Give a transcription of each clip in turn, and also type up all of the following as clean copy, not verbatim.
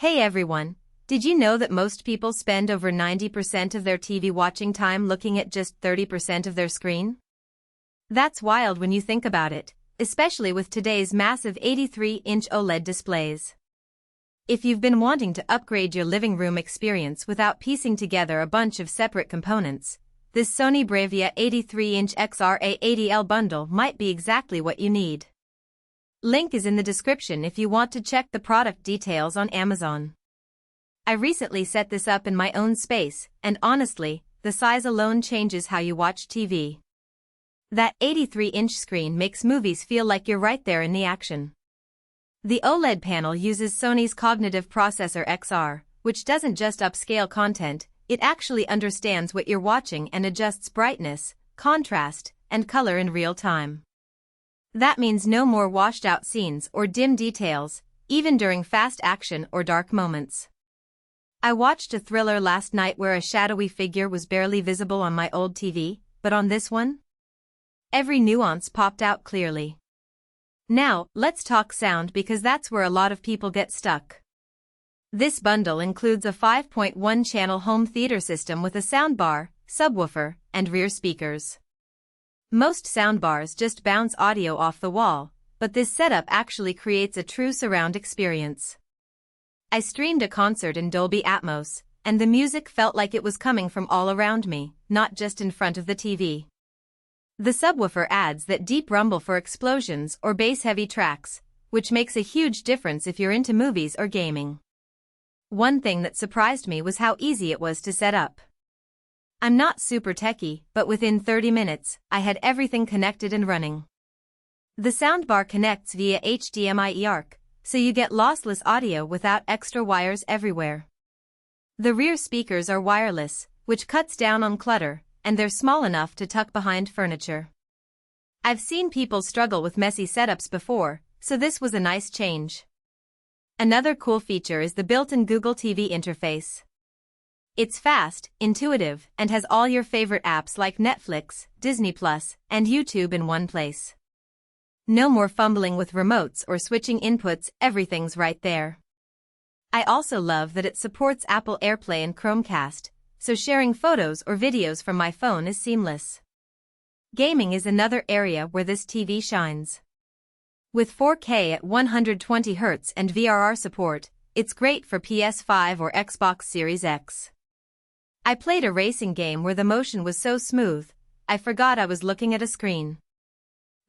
Hey everyone, did you know that most people spend over 90% of their TV watching time looking at just 30% of their screen? That's wild when you think about it, especially with today's massive 83-inch OLED displays. If you've been wanting to upgrade your living room experience without piecing together a bunch of separate components, this Sony BRAVIA 83-inch XR A80L bundle might be exactly what you need. Link is in the description if you want to check the product details on Amazon. I recently set this up in my own space, and honestly, the size alone changes how you watch TV. That 83-inch screen makes movies feel like you're right there in the action. The OLED panel uses Sony's cognitive processor XR, which doesn't just upscale content, it actually understands what you're watching and adjusts brightness, contrast, and color in real time. That means no more washed-out scenes or dim details, even during fast action or dark moments. I watched a thriller last night where a shadowy figure was barely visible on my old TV, but on this one, every nuance popped out clearly. Now, let's talk sound because that's where a lot of people get stuck. This bundle includes a 5.1-channel home theater system with a soundbar, subwoofer, and rear speakers. Most soundbars just bounce audio off the wall, but this setup actually creates a true surround experience. I streamed a concert in Dolby Atmos, and the music felt like it was coming from all around me, not just in front of the TV. The subwoofer adds that deep rumble for explosions or bass-heavy tracks, which makes a huge difference if you're into movies or gaming. One thing that surprised me was how easy it was to set up. I'm not super techy, but within 30 minutes, I had everything connected and running. The soundbar connects via HDMI ARC, so you get lossless audio without extra wires everywhere. The rear speakers are wireless, which cuts down on clutter, and they're small enough to tuck behind furniture. I've seen people struggle with messy setups before, so this was a nice change. Another cool feature is the built-in Google TV interface. It's fast, intuitive, and has all your favorite apps like Netflix, Disney+, and YouTube in one place. No more fumbling with remotes or switching inputs, everything's right there. I also love that it supports Apple AirPlay and Chromecast, so sharing photos or videos from my phone is seamless. Gaming is another area where this TV shines. With 4K at 120 Hz and VRR support, it's great for PS5 or Xbox Series X. I played a racing game where the motion was so smooth, I forgot I was looking at a screen.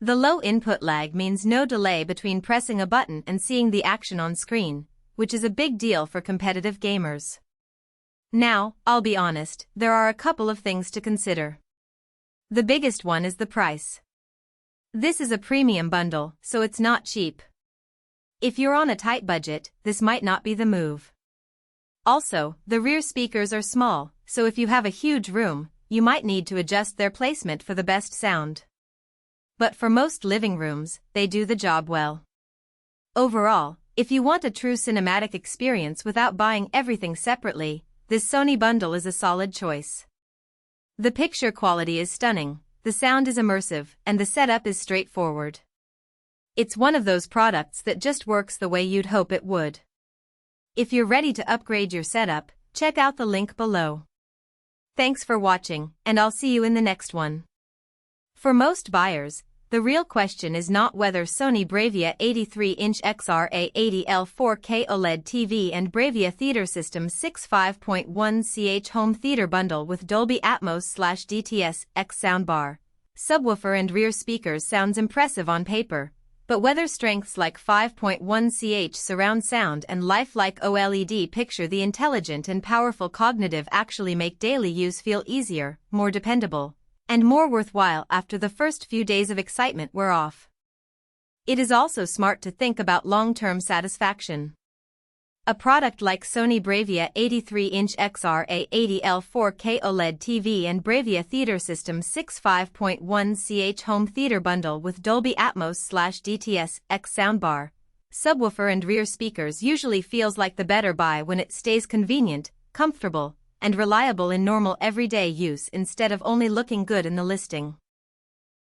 The low input lag means no delay between pressing a button and seeing the action on screen, which is a big deal for competitive gamers. Now, I'll be honest, there are a couple of things to consider. The biggest one is the price. This is a premium bundle, so it's not cheap. If you're on a tight budget, this might not be the move. Also, the rear speakers are small, so if you have a huge room, you might need to adjust their placement for the best sound. But for most living rooms, they do the job well. Overall, if you want a true cinematic experience without buying everything separately, this Sony bundle is a solid choice. The picture quality is stunning, the sound is immersive, and the setup is straightforward. It's one of those products that just works the way you'd hope it would. If you're ready to upgrade your setup, check out the link below. Thanks for watching, and I'll see you in the next one. For most buyers, the real question is not whether Sony BRAVIA 83-inch XR A80L 4K OLED TV and BRAVIA Theater System 6.5.1 ch home theater bundle with Dolby Atmos/DTS X soundbar, subwoofer and rear speakers sounds impressive on paper, but whether strengths like 5.1 ch surround sound and lifelike OLED picture the intelligent and powerful cognitive actually make daily use feel easier, more dependable, and more worthwhile after the first few days of excitement wear off. It is also smart to think about long-term satisfaction. A product like Sony BRAVIA 83-inch XR A80L 4K OLED TV and BRAVIA Theater System 6.5.1 ch home theater bundle with Dolby Atmos/DTS X soundbar, subwoofer and rear speakers usually feels like the better buy when it stays convenient, comfortable, and reliable in normal everyday use instead of only looking good in the listing.